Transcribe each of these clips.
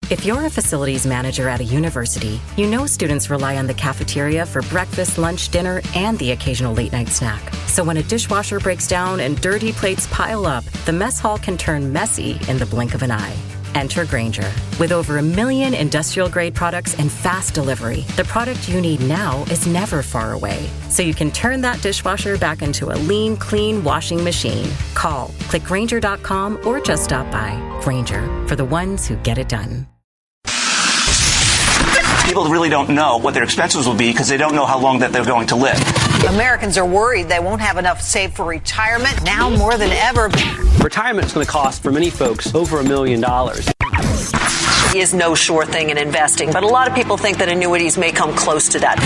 If you're a facilities manager at a university, you know students rely on the cafeteria for breakfast, lunch, dinner, and the occasional late-night snack. So when a dishwasher breaks down and dirty plates pile up, the mess hall can turn messy in the blink of an eye. Enter Grainger. With over 1 million industrial-grade products and fast delivery, the product you need now is never far away. So you can turn that dishwasher back into a lean, clean washing machine. Call, click Grainger.com, or just stop by. Grainger, for the ones who get it done. People really don't know what their expenses will be because they don't know how long that they're going to live. Americans are worried they won't have enough saved for retirement now more than ever. Retirement is going to cost for many folks over $1 million. Is no sure thing in investing, but a lot of people think that annuities may come close to that.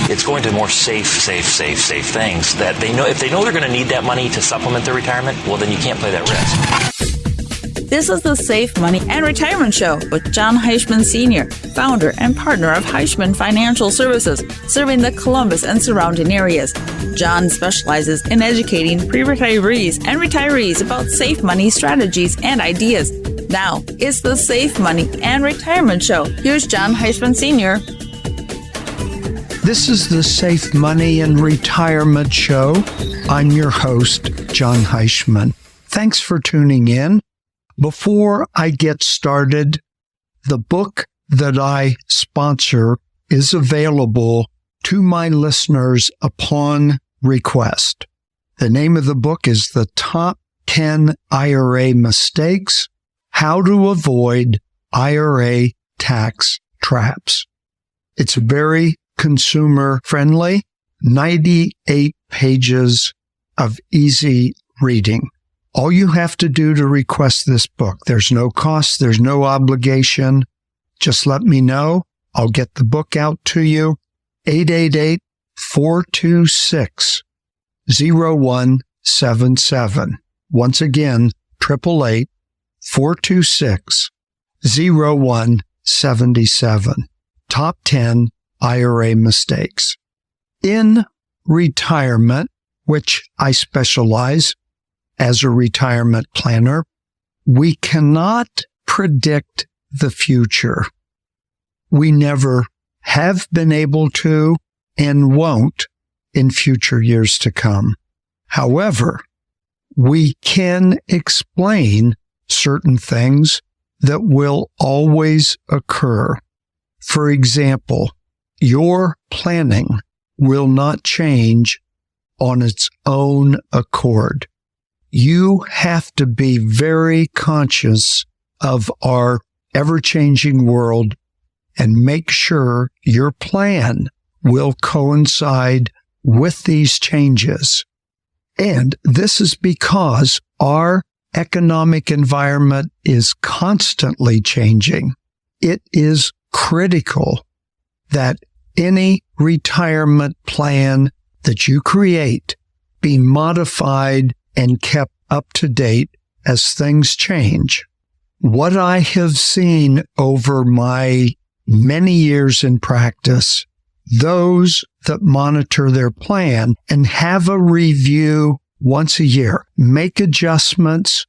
It's going to more safe things that they know. If they know they're going to need that money to supplement their retirement, well, then you can't play that risk. This is the Safe Money and Retirement Show with Jon Heischman Sr., founder and partner of Heischman Financial Services, serving the Columbus and surrounding areas. Jon specializes in educating pre-retirees and retirees about safe money strategies and ideas. Now, it's the Safe Money and Retirement Show. Here's Jon Heischman Sr. This is the Safe Money and Retirement Show. I'm your host, Jon Heischman. Thanks for tuning in. Before I get started, the book that I sponsor is available to my listeners upon request. The name of the book is The Top 10 IRA Mistakes: How to Avoid IRA Tax Traps. It's very consumer-friendly, 98 pages of easy reading. All you have to do to request this book, there's no cost, there's no obligation. Just let me know. I'll get the book out to you. 888-426-0177. Once again, 888-426-0177. Top 10 IRA Mistakes. In retirement, which I specialize as a retirement planner, we cannot predict the future. We never have been able to and won't in future years to come. However, we can explain certain things that will always occur. For example, your planning will not change on its own accord. You have to be very conscious of our ever-changing world and make sure your plan will coincide with these changes. And this is because our economic environment is constantly changing. It is critical that any retirement plan that you create be modified and kept up to date as things change. What I have seen over my many years in practice, those that monitor their plan and have a review once a year, make adjustments,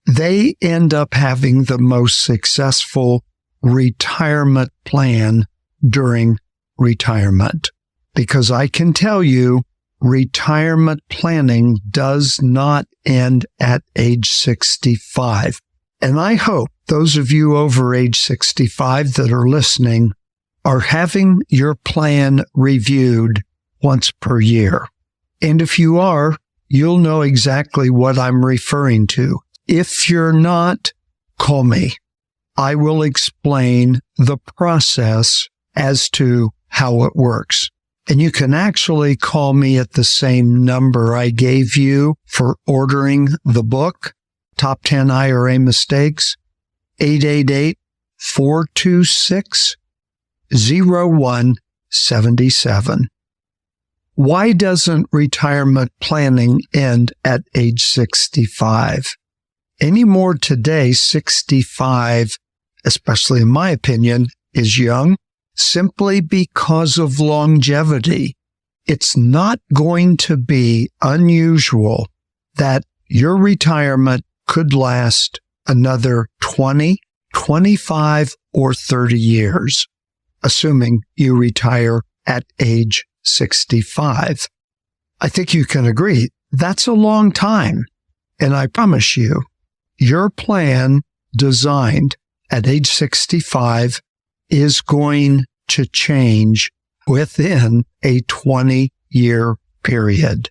they end up having the most successful retirement plan during retirement. Because I can tell you, retirement planning does not end at age 65. And I hope those of you over age 65 that are listening are having your plan reviewed once per year. And if you are, you'll know exactly what I'm referring to. If you're not, call me. I will explain the process as to how it works. And you can actually call me at the same number I gave you for ordering the book, Top 10 IRA Mistakes, 888-426-0177. Why doesn't retirement planning end at age 65? Anymore today, 65, especially in my opinion, is young. Simply because of longevity. It's not going to be unusual that your retirement could last another 20, 25 or 30 years, assuming you retire at age 65. I think you can agree that's a long time. And I promise you, your plan designed at age 65 is going to change within a 20-year period,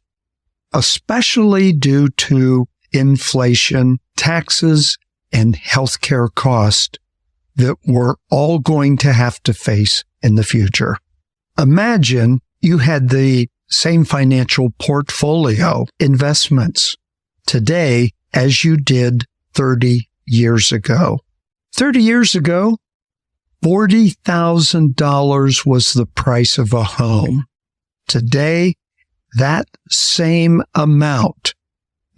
especially due to inflation, taxes, and healthcare costs that we're all going to have to face in the future. Imagine you had the same financial portfolio investments today as you did 30 years ago. 30 years ago, $40,000 was the price of a home. Today, that same amount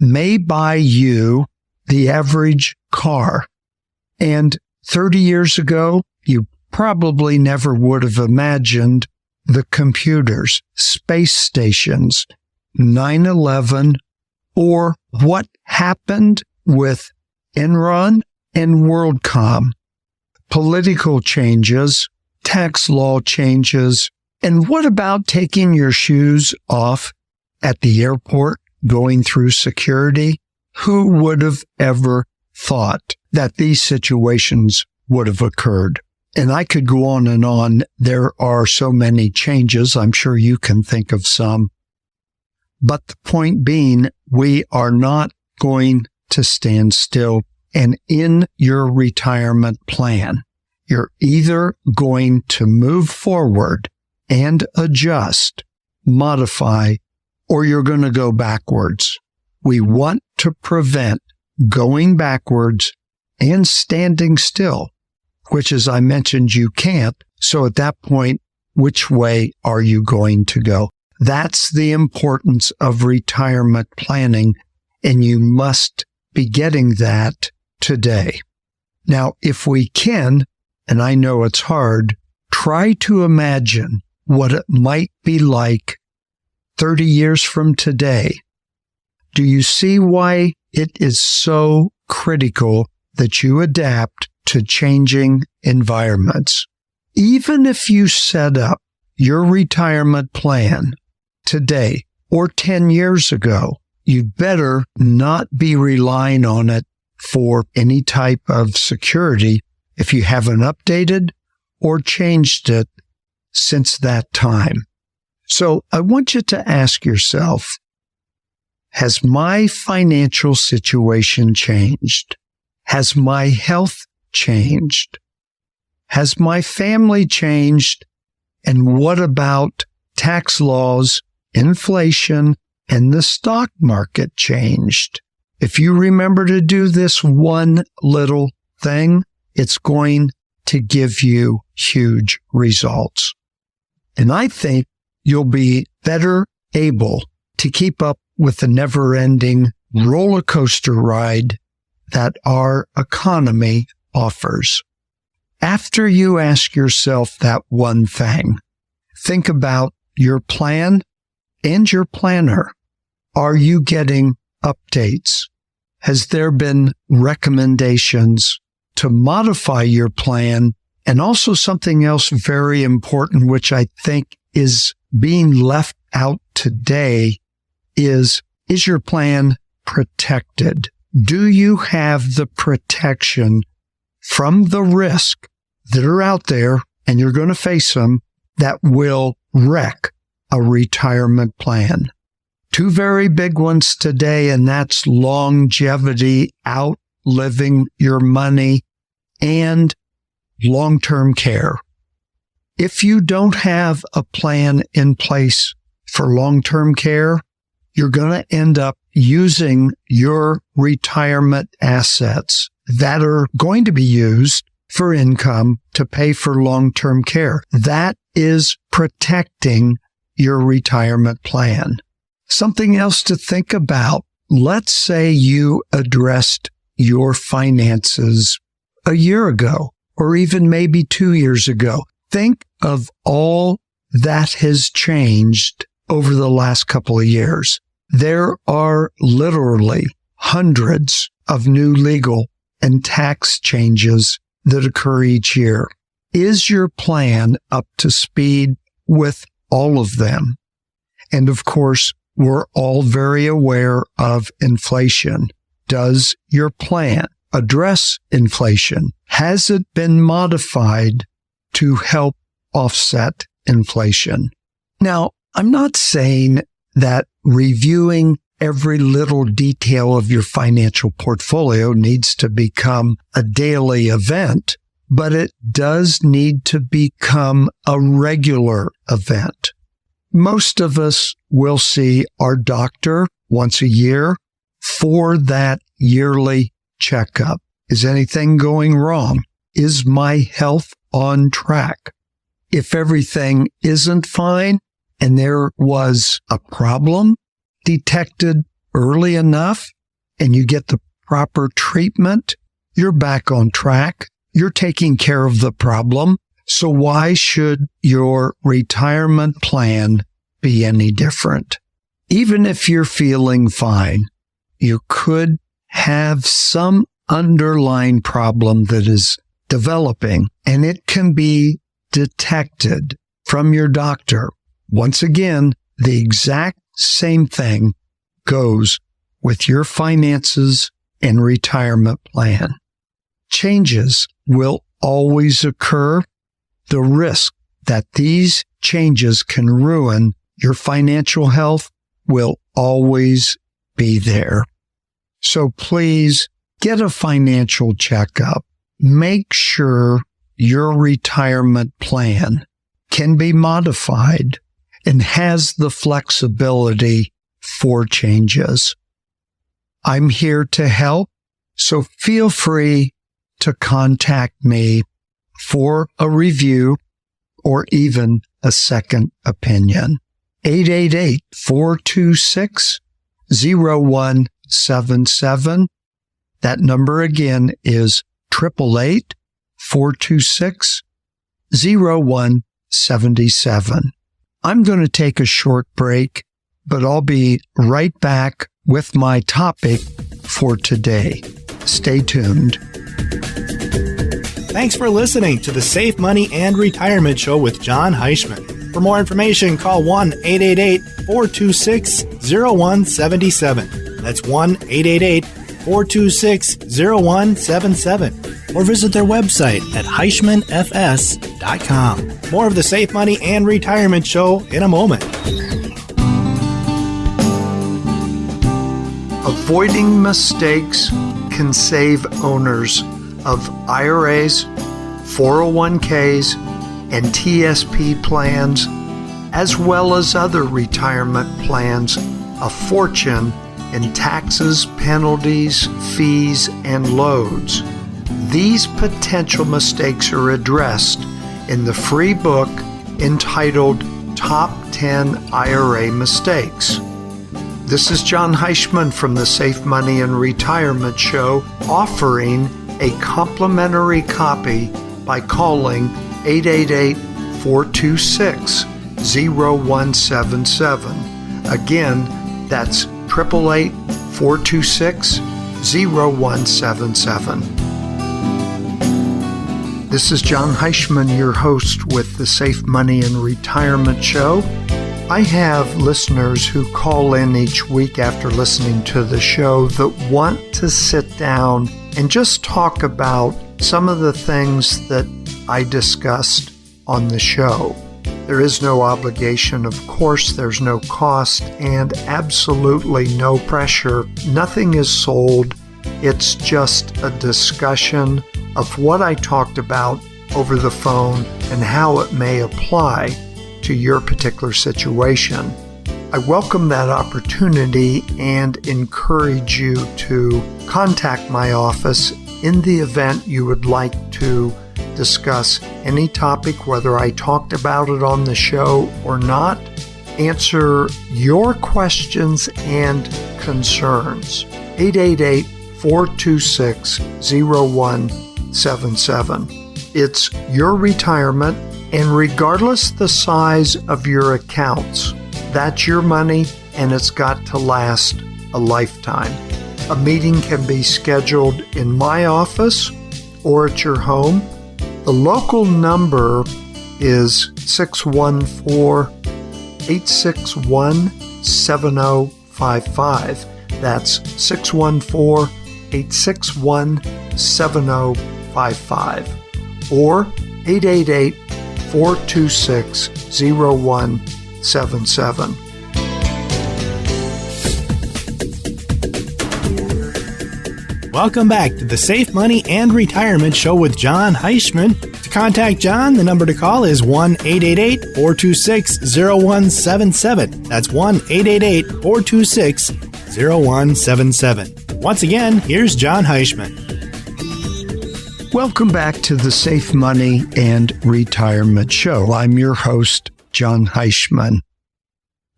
may buy you the average car. And 30 years ago, you probably never would have imagined the computers, space stations, 9/11, or what happened with Enron and WorldCom, political changes, tax law changes, and what about taking your shoes off at the airport going through security? Who would have ever thought that these situations would have occurred? And I could go on and on. There are so many changes. I'm sure you can think of some. But the point being, we are not going to stand still. And in your retirement plan, you're either going to move forward and adjust, modify, or you're going to go backwards. We want to prevent going backwards and standing still, which, as I mentioned, you can't. So at that point, which way are you going to go? That's the importance of retirement planning, and you must be getting that today. Now, if we can, and I know it's hard, try to imagine what it might be like 30 years from today. Do you see why it is so critical that you adapt to changing environments? Even if you set up your retirement plan today or 10 years ago, you'd better not be relying on it for any type of security if you haven't updated or changed it since that time. So I want you to ask yourself, has my financial situation changed? Has my health changed? Has my family changed? And what about tax laws, inflation, and the stock market changed? If you remember to do this one little thing, it's going to give you huge results. And I think you'll be better able to keep up with the never-ending roller coaster ride that our economy offers. After you ask yourself that one thing, think about your plan and your planner. Are you getting updates? Has there been recommendations to modify your plan? And also something else very important, which I think is being left out today, is your plan protected? Do you have the protection from the risk that are out there, and you're going to face them, that will wreck a retirement plan? Two very big ones today, and that's longevity, outliving your money, and long-term care. If you don't have a plan in place for long-term care, you're going to end up using your retirement assets that are going to be used for income to pay for long-term care. That is protecting your retirement plan. Something else to think about. Let's say you addressed your finances a year ago, or even maybe 2 years ago. Think of all that has changed over the last couple of years. There are literally hundreds of new legal and tax changes that occur each year. Is your plan up to speed with all of them? And of course, we're all very aware of inflation. Does your plan address inflation? Has it been modified to help offset inflation? Now, I'm not saying that reviewing every little detail of your financial portfolio needs to become a daily event, but it does need to become a regular event. Most of us will see our doctor once a year for that yearly checkup. Is anything going wrong? Is my health on track? If everything isn't fine and there was a problem detected early enough and you get the proper treatment, you're back on track. You're taking care of the problem. So why should your retirement plan be any different? Even if you're feeling fine, you could have some underlying problem that is developing, and it can be detected from your doctor. Once again, the exact same thing goes with your finances and retirement plan. Changes will always occur. The risk that these changes can ruin your financial health will always be there. So please get a financial checkup. Make sure your retirement plan can be modified and has the flexibility for changes. I'm here to help, so feel free to contact me for a review or even a second opinion. 888-426-0177. That number again is 888-426-0177. I'm going to take a short break, but I'll be right back with my topic for today. Stay tuned. Thanks for listening to the Safe Money and Retirement Show with Jon Heischman. For more information, call 1-888-426-0177. That's 1-888-426-0177. Or visit their website at HeischmanFS.com. More of the Safe Money and Retirement Show in a moment. Avoiding mistakes can save owners of IRAs, 401ks, and TSP plans, as well as other retirement plans, a fortune in taxes, penalties, fees, and loads. These potential mistakes are addressed in the free book entitled Top 10 IRA Mistakes. This is Jon Heischman from the Safe Money and Retirement Show, offering a complimentary copy by calling 888-426-0177. Again, that's 888-426-0177. This is Jon Heischman, your host with the Safe Money and Retirement Show. I have listeners who call in each week after listening to the show that want to sit down and just talk about some of the things that I discussed on the show. There is no obligation, of course, there's no cost, and absolutely no pressure. Nothing is sold. It's just a discussion of what I talked about over the phone and how it may apply to your particular situation. I welcome that opportunity and encourage you to contact my office in the event you would like to discuss any topic, whether I talked about it on the show or not, answer your questions and concerns. 888-426-0177. It's your retirement, and regardless the size of your accounts, that's your money and it's got to last a lifetime. A meeting can be scheduled in my office or at your home, the local number is 614-861-7055. That's 614-861-7055 or 888-426-0177. Welcome back to the Safe Money and Retirement Show with Jon Heischman. To contact Jon, the number to call is 1-888-426-0177. That's 1-888-426-0177. Once again, here's Jon Heischman. Welcome back to the Safe Money and Retirement Show. I'm your host, Jon Heischman.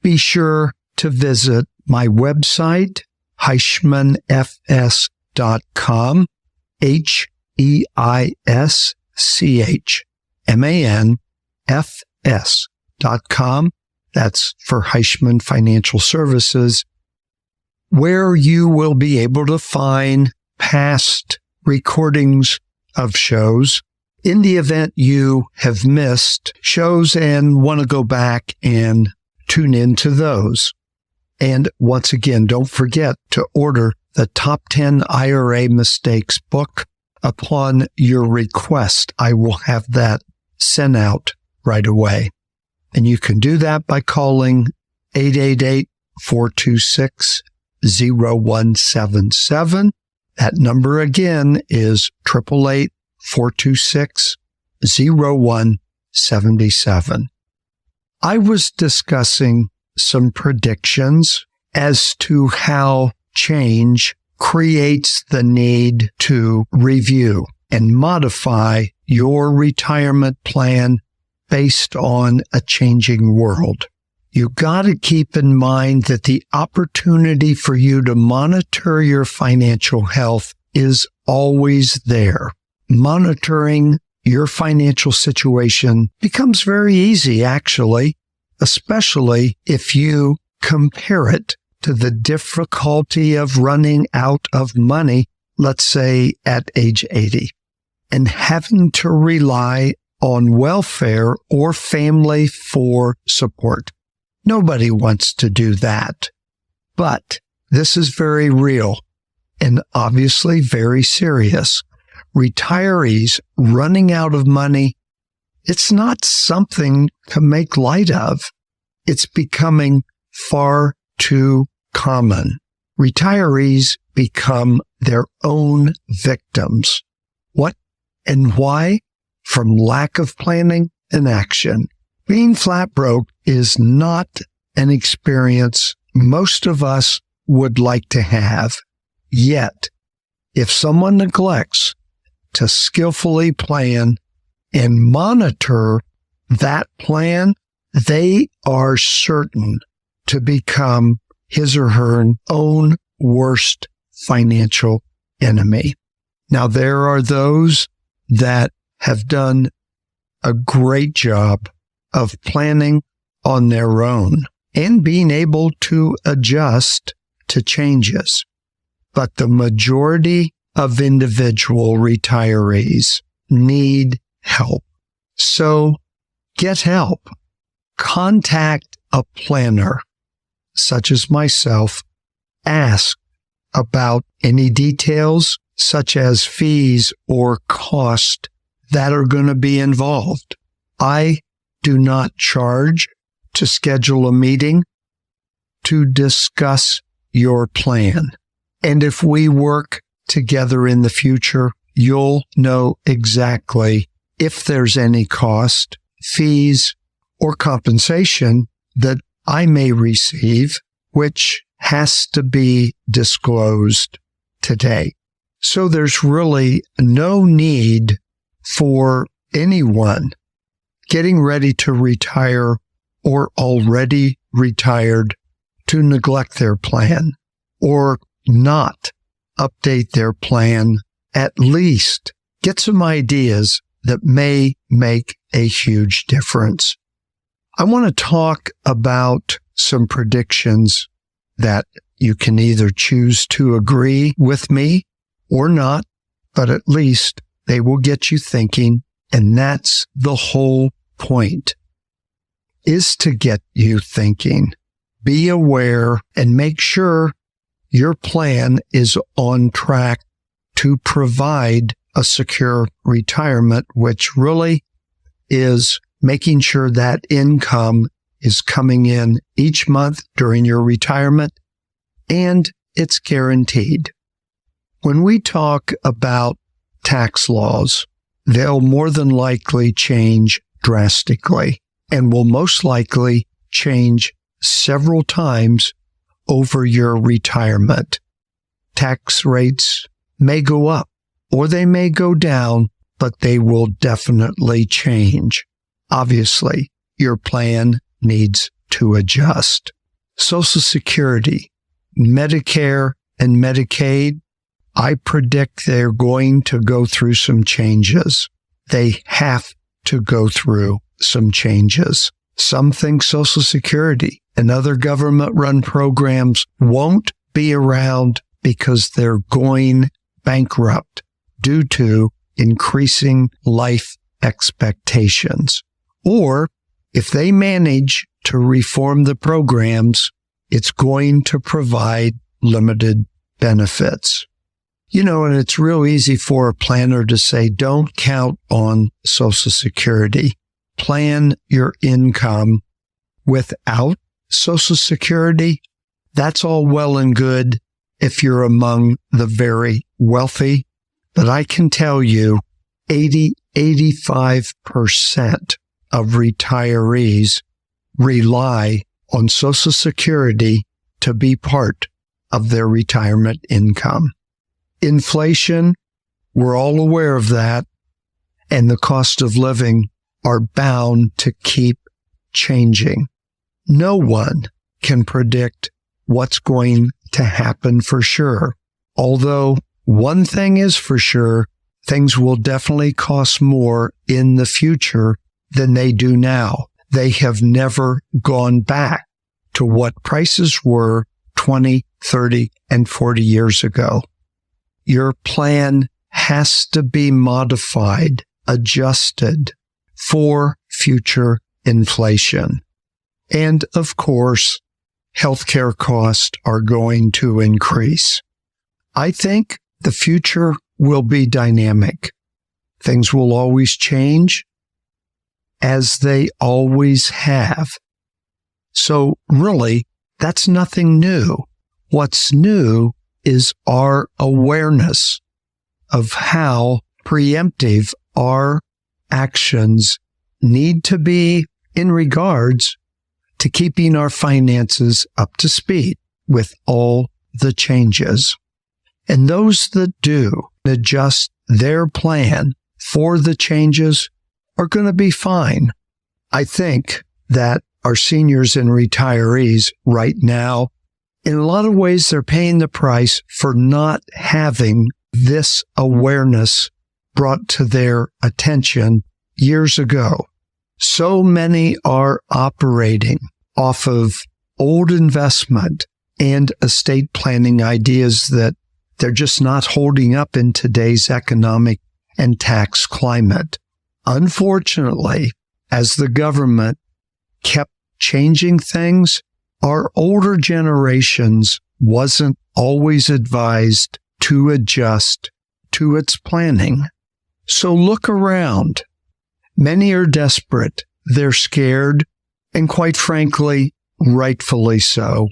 Be sure to visit my website, HeischmanFS.com, HeischmanFS.com. That's for Heischman Financial Services, where you will be able to find past recordings of shows in the event you have missed shows and want to go back and tune into those. And once again, don't forget to order the Top 10 IRA Mistakes book upon your request. I will have that sent out right away. And you can do that by calling 888-426-0177. That number again is 888-426-0177. I was discussing some predictions as to how change creates the need to review and modify your retirement plan based on a changing world. You got to keep in mind that the opportunity for you to monitor your financial health is always there. Monitoring your financial situation becomes very easy, actually, especially if you compare it to the difficulty of running out of money, let's say at age 80, and having to rely on welfare or family for support. Nobody wants to do that. But this is very real and obviously very serious. Retirees running out of money, it's not something to make light of. It's becoming far too common. Retirees become their own victims. What and why? From lack of planning and action. Being flat broke is not an experience most of us would like to have. Yet, if someone neglects to skillfully plan and monitor that plan, they are certain to become his or her own worst financial enemy. Now, there are those that have done a great job of planning on their own and being able to adjust to changes. But the majority of individual retirees need help. So get help. Contact a planner, such as myself. Ask about any details, such as fees or cost that are going to be involved. I do not charge to schedule a meeting to discuss your plan. And if we work together in the future, you'll know exactly if there's any cost, fees, or compensation that I may receive, which has to be disclosed today. So there's really no need for anyone getting ready to retire or already retired to neglect their plan or not update their plan. At least get some ideas that may make a huge difference. I want to talk about some predictions that you can either choose to agree with me or not, but at least They will get you thinking, and that's the whole point, is to get you thinking. Be aware and make sure your plan is on track to provide a secure retirement, which really is making sure that income is coming in each month during your retirement, and it's guaranteed. When we talk about tax laws, they'll more than likely change drastically and will most likely change several times over your retirement. Tax rates may go up or they may go down, but they will definitely change. Obviously, your plan needs to adjust. Social Security, Medicare, and Medicaid, I predict they're going to go through some changes. They have to go through some changes. Some think Social Security and other government-run programs won't be around because they're going bankrupt due to increasing life expectations. Or if they manage to reform the programs, it's going to provide limited benefits. And it's real easy for a planner to say, don't count on Social Security. Plan your income without Social Security. That's all well and good if you're among the very wealthy. But I can tell you, 85% of retirees rely on Social Security to be part of their retirement income. Inflation, we're all aware of that, and the cost of living are bound to keep changing. No one can predict what's going to happen for sure. Although one thing is for sure, things will definitely cost more in the future than they do now. They have never gone back to what prices were 20, 30, and 40 years ago. Your plan has to be modified, adjusted for future inflation. And of course, healthcare costs are going to increase. I think the future will be dynamic. Things will always change, as they always have. So really, that's nothing new. What's new is our awareness of how preemptive our actions need to be in regards to keeping our finances up to speed with all the changes. And those that do adjust their plan for the changes are going to be fine. I think that our seniors and retirees right now, in a lot of ways, they're paying the price for not having this awareness brought to their attention years ago. So many are operating off of old investment and estate planning ideas that they're just not holding up in today's economic and tax climate. Unfortunately, as the government kept changing things, our older generations wasn't always advised to adjust to its planning. So look around. Many are desperate. They're scared, and quite frankly, rightfully so.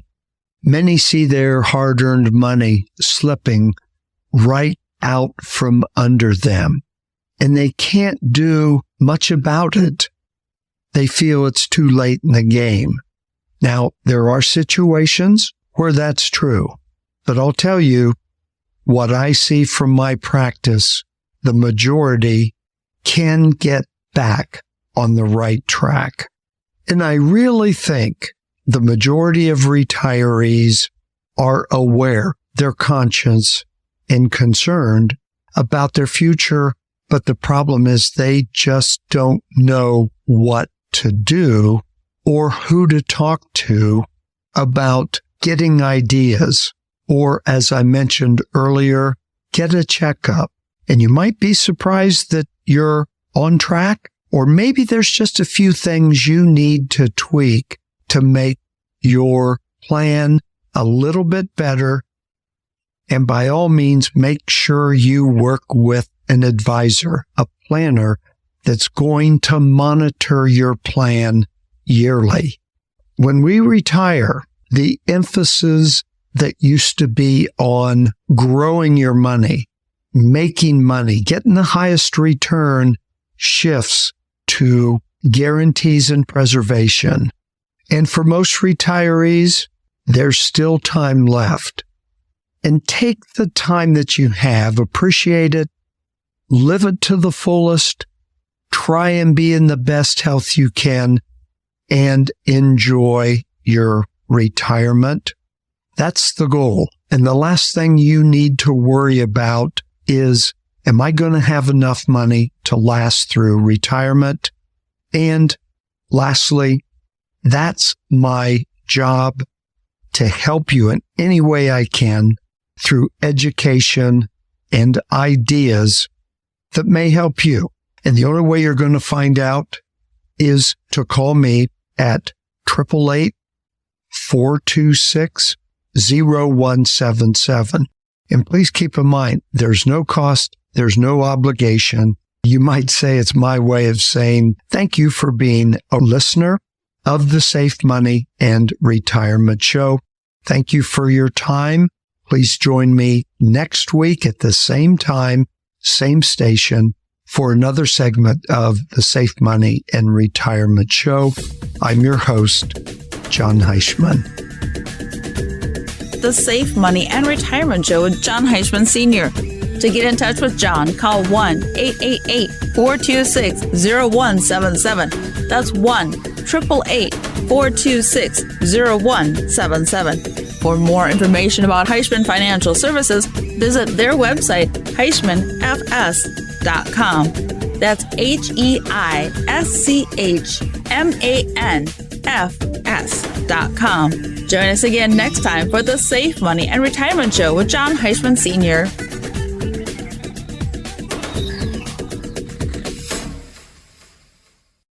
Many see their hard-earned money slipping right out from under them, and they can't do much about it. They feel it's too late in the game. Now, there are situations where that's true, but I'll tell you what I see from my practice, the majority can get back on the right track. And I really think the majority of retirees are aware, they're conscious and concerned about their future, but the problem is they just don't know what to do or who to talk to about getting ideas, or as I mentioned earlier, get a checkup. And you might be surprised that you're on track, or maybe there's just a few things you need to tweak to make your plan a little bit better. And by all means, make sure you work with an advisor, a planner that's going to monitor your plan yearly. When we retire, the emphasis that used to be on growing your money, making money, getting the highest return shifts to guarantees and preservation. And for most retirees, there's still time left. And take the time that you have, appreciate it, live it to the fullest, try and be in the best health you can, and enjoy your retirement. That's the goal. And the last thing you need to worry about is, am I going to have enough money to last through retirement? And lastly, that's my job, to help you in any way I can through education and ideas that may help you. And the only way you're going to find out is to call me at 888-426-0177. And please keep in mind, there's no cost, there's no obligation. You might say it's my way of saying thank you for being a listener of the Safe Money and Retirement Show. Thank you for your time. Please join me next week at the same time, same station, for another segment of the Safe Money and Retirement Show. I'm your host, Jon Heischman. The Safe Money and Retirement Show with Jon Heischman Sr. To get in touch with Jon, call 1-888-426-0177. That's 1-888-426-0177. For more information about Heischman Financial Services, visit their website, HeischmanFS.com. That's HeischmanFS.com. Join us again next time for the Safe Money and Retirement Show with Jon Heischman Sr.